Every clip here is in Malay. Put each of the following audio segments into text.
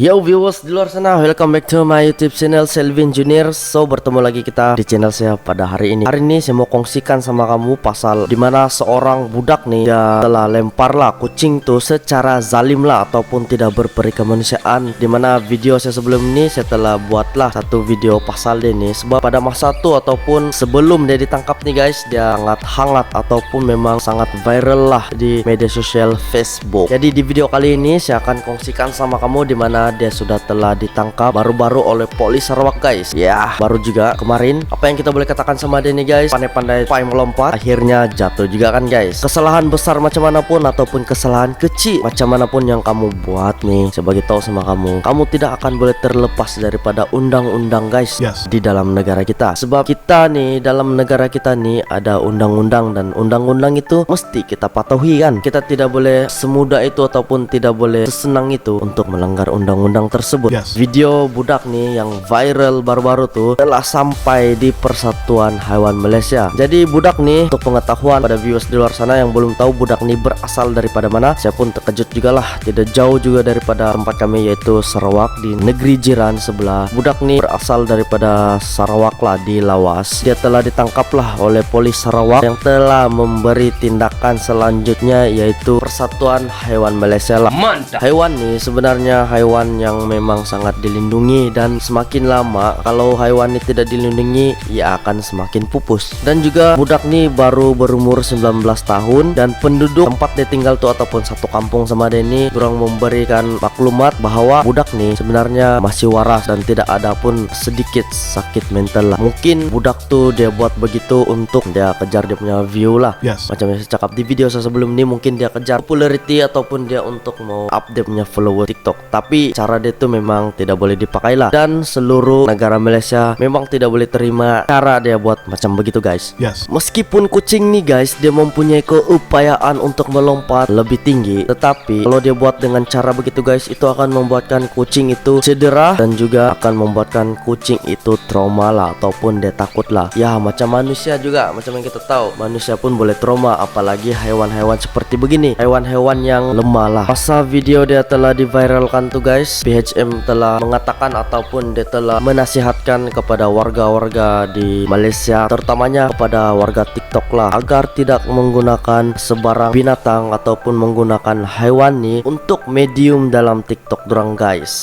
Yo viewers di luar sana, welcome back to my YouTube channel Selvin Junior. So bertemu lagi kita di channel saya pada hari ini. Hari ini saya mau kongsikan sama kamu pasal dimana seorang budak nih dia telah lemparlah kucing tuh secara zalim lah ataupun tidak berperi kemanusiaan. Dimana video saya sebelum ini saya telah buatlah satu video pasal dia nih, sebab pada masa tuh ataupun sebelum dia ditangkap nih guys, dia sangat hangat ataupun memang sangat viral lah di media sosial Facebook. Jadi di video kali ini saya akan kongsikan sama kamu dimana dia sudah telah ditangkap baru-baru oleh polis Sarawak guys. Ya, baru juga kemarin. Apa yang kita boleh katakan sama dia nih guys, pandai-pandai melompat, akhirnya jatuh juga kan guys. Kesalahan besar macam manapun ataupun kesalahan kecil macam manapun yang kamu buat nih, sebagai tahu sama kamu, kamu tidak akan boleh terlepas daripada undang-undang guys. Di dalam negara kita. Sebab kita nih, dalam negara kita nih ada undang-undang, dan undang-undang itu mesti kita patuhi kan. Kita tidak boleh semudah itu ataupun tidak boleh sesenang itu untuk melanggar undang-undang tersebut. Video budak nih yang viral baru-baru tuh telah sampai di Persatuan Haiwan Malaysia. Jadi budak nih, untuk pengetahuan pada viewers di luar sana yang belum tahu budak nih berasal daripada mana, saya pun terkejut juga lah. Tidak jauh juga daripada tempat kami, yaitu Sarawak, di negeri jiran sebelah. Budak nih berasal daripada Sarawak lah, di Lawas. Dia telah ditangkap lah oleh polis Sarawak yang telah memberi tindakan selanjutnya, yaitu Persatuan Haiwan Malaysia lah. Mantap. Haiwan nih sebenarnya haiwan yang memang sangat dilindungi, dan semakin lama kalau haiwan ini tidak dilindungi, ia akan semakin pupus. Dan juga budak nih baru berumur 19 tahun, dan penduduk tempat dia tinggal tuh ataupun satu kampung sama dia ini kurang memberikan maklumat bahwa budak nih sebenarnya masih waras dan tidak ada pun sedikit sakit mental lah. Mungkin budak tuh dia buat begitu untuk dia kejar dia punya view lah. Macam yang saya cakap di video saya sebelum ini, mungkin dia kejar popularity ataupun dia untuk mau update punya follower TikTok. Tapi cara dia tuh memang tidak boleh dipakai lah, dan seluruh negara Malaysia memang tidak boleh terima cara dia buat macam begitu guys. Meskipun kucing nih guys dia mempunyai keupayaan untuk melompat lebih tinggi, tetapi kalau dia buat dengan cara begitu guys, itu akan membuatkan kucing itu cedera dan juga akan membuatkan kucing itu trauma lah ataupun dia takut lah. Ya macam manusia juga, macam yang kita tahu manusia pun boleh trauma, apalagi hewan-hewan seperti begini, hewan-hewan yang lemah lah. Masa video dia telah diviralkan tuh guys, PHM telah mengatakan ataupun dia telah menasihatkan kepada warga-warga di Malaysia, terutamanya kepada warga TikTok lah, agar tidak menggunakan sebarang binatang ataupun menggunakan hewan nih untuk medium dalam TikTok dorang guys.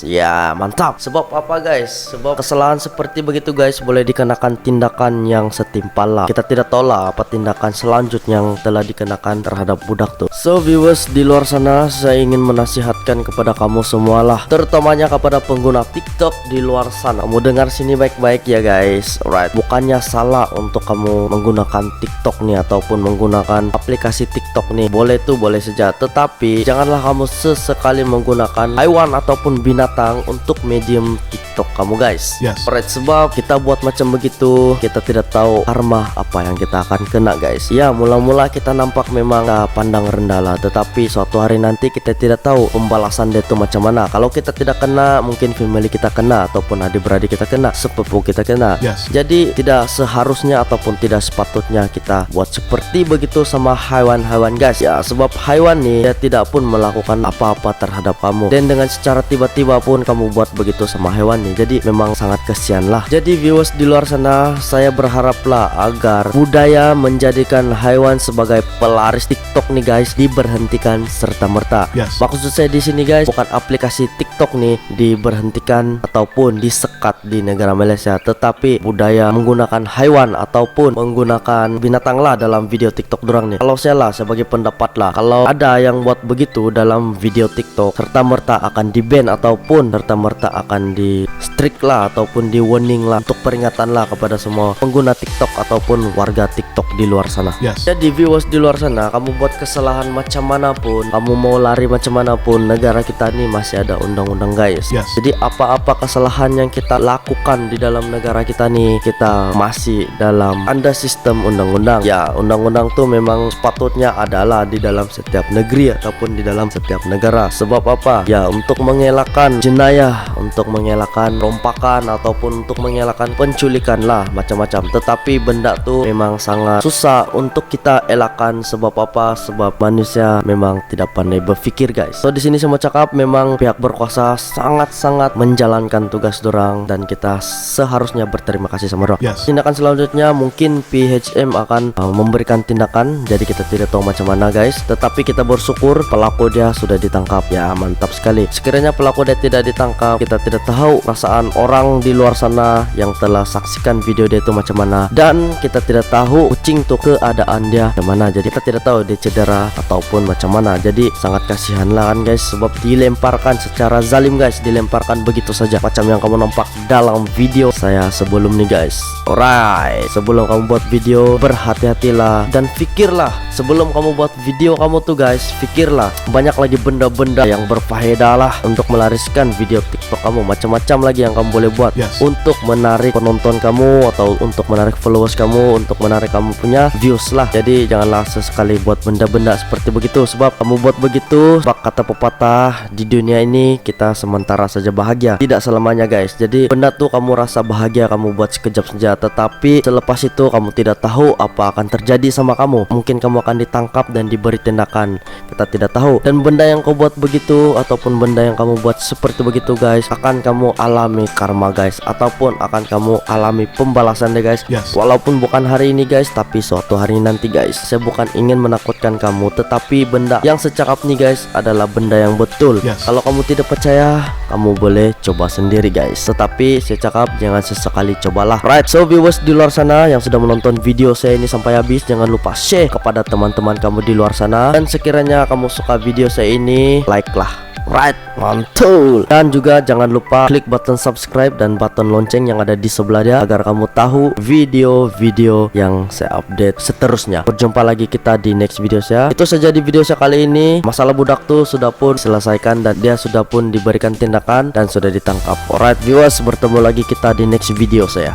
Ya mantap. Sebab apa guys? Sebab kesalahan seperti begitu guys boleh dikenakan tindakan yang setimpal lah. Kita tidak tahu lah apa tindakan selanjutnya yang telah dikenakan terhadap budak tuh. So viewers di luar sana, saya ingin menasihatkan kepada kamu semua lah, terutamanya kepada pengguna TikTok di luar sana. Kamu dengar sini baik-baik ya guys. Alright, bukannya salah untuk kamu menggunakan TikTok nih ataupun menggunakan aplikasi TikTok nih. Boleh tuh, boleh saja. Tetapi janganlah kamu sesekali menggunakan hewan ataupun binatang untuk medium TikTok kamu guys. Alright, sebab kita buat macam begitu, kita tidak tahu karma apa yang kita akan kena guys. Ya mula-mula kita nampak memang pandang rendah lah, tetapi suatu hari nanti kita tidak tahu pembalasan dia tuh macam mana. Kalau kita tidak kena, mungkin family kita kena ataupun adik-beradik kita kena, sepupu kita kena. Jadi tidak seharusnya ataupun tidak sepatutnya kita buat seperti begitu sama hewan-hewan guys. Ya sebab hewan nih dia tidak pun melakukan apa-apa terhadap kamu, dan dengan secara tiba-tiba pun kamu buat begitu sama hewan nih, jadi memang sangat kesian lah. Jadi viewers di luar sana, saya berharaplah agar budaya menjadikan hewan sebagai pelaris TikTok nih guys diberhentikan serta merta. Maksud saya di sini guys, bukan aplikasi TikTok nih diberhentikan ataupun disekat di negara Malaysia, tetapi budaya menggunakan hewan ataupun menggunakan binatang lah dalam video TikTok dorang nih. Kalau saya lah, sebagai pendapat lah, kalau ada yang buat begitu dalam video TikTok, serta merta akan di-ban ataupun serta merta akan di strict lah ataupun di warning lah, untuk peringatan lah kepada semua pengguna TikTok ataupun warga TikTok di luar sana. Jadi viewers di luar sana, kamu buat kesalahan macam manapun, kamu mau lari macam manapun, negara kita nih masih ada undang-undang guys. Jadi apa-apa kesalahan yang kita lakukan di dalam negara kita nih, kita masih dalam ada sistem undang-undang. Ya undang-undang tuh memang sepatutnya adalah di dalam setiap negeri ataupun di dalam setiap negara. Sebab apa? Ya untuk mengelakkan melakukan jenayah, untuk mengelakkan rompakan ataupun untuk mengelakkan penculikan lah, macam-macam. Tetapi benda tuh memang sangat susah untuk kita elakkan. Sebab apa? Sebab manusia memang tidak pandai berpikir, guys. So di sini saya mau cakap, memang pihak berkuasa sangat-sangat menjalankan tugas dorang dan kita seharusnya berterima kasih sama dorang. Tindakan selanjutnya mungkin PHM akan memberikan tindakan, jadi kita tidak tahu macam mana, guys. Tetapi kita bersyukur pelaku dia sudah ditangkap. Ya, mantap sekali. Sekiranya pelaku dia tidak ditangkap, kita tidak tahu perasaan orang di luar sana yang telah saksikan video dia itu macam mana, dan kita tidak tahu kucing tuh keadaan dia macam mana. Jadi kita tidak tahu dia cedera ataupun macam mana. Jadi sangat kasihan lah kan, guys, sebab dilemparkan secara zalim, guys, dilemparkan begitu saja macam yang kamu nampak dalam video saya sebelum nih, guys. Alright, sebelum kamu buat video, berhati-hatilah dan pikirlah sebelum kamu buat video kamu tuh, guys. Pikirlah, banyak lagi benda-benda yang berfaedah lah untuk melariskan video TikTok kamu. Macam-macam lagi yang kamu boleh buat untuk menarik penonton kamu, atau untuk menarik followers kamu, untuk menarik kamu punya views lah. Jadi janganlah sesekali buat benda-benda seperti begitu. Sebab kamu buat begitu, sebab kata pepatah, di dunia ini kita sementara saja bahagia, tidak selamanya, guys. Jadi benda tuh kamu rasa bahagia kamu buat sekejap saja, tetapi selepas itu kamu tidak tahu apa akan terjadi sama kamu. Mungkin kamu akan ditangkap dan diberi tindakan, kita tidak tahu. Dan benda yang kau buat begitu ataupun benda yang kamu buat seperti begitu, guys, akan kamu alami karma, guys, ataupun akan kamu alami pembalasan deh, guys. Walaupun bukan hari ini, guys, tapi suatu hari nanti, guys. Saya bukan ingin menakutkan kamu, tetapi benda yang secakap nih, guys, adalah benda yang betul. Kalau kamu tidak percaya, kamu boleh coba sendiri, guys. Tetapi saya cakap jangan sesekali cobalah. Right, so viewers di luar sana yang sudah menonton video saya ini sampai habis, jangan lupa share kepada teman-teman kamu di luar sana. Dan sekiranya kamu suka video saya ini, like lah. Right, mantul. Dan juga jangan lupa klik button subscribe dan button lonceng yang ada di sebelahnya agar kamu tahu video-video yang saya update seterusnya. Berjumpa lagi kita di next video saya. Itu saja di video saya kali ini. Masalah budak tuh sudah pun selesaikan dan dia sudah pun diberikan tindakan dan sudah ditangkap. Alright viewers, bertemu lagi kita di next video saya.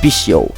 Peace yo.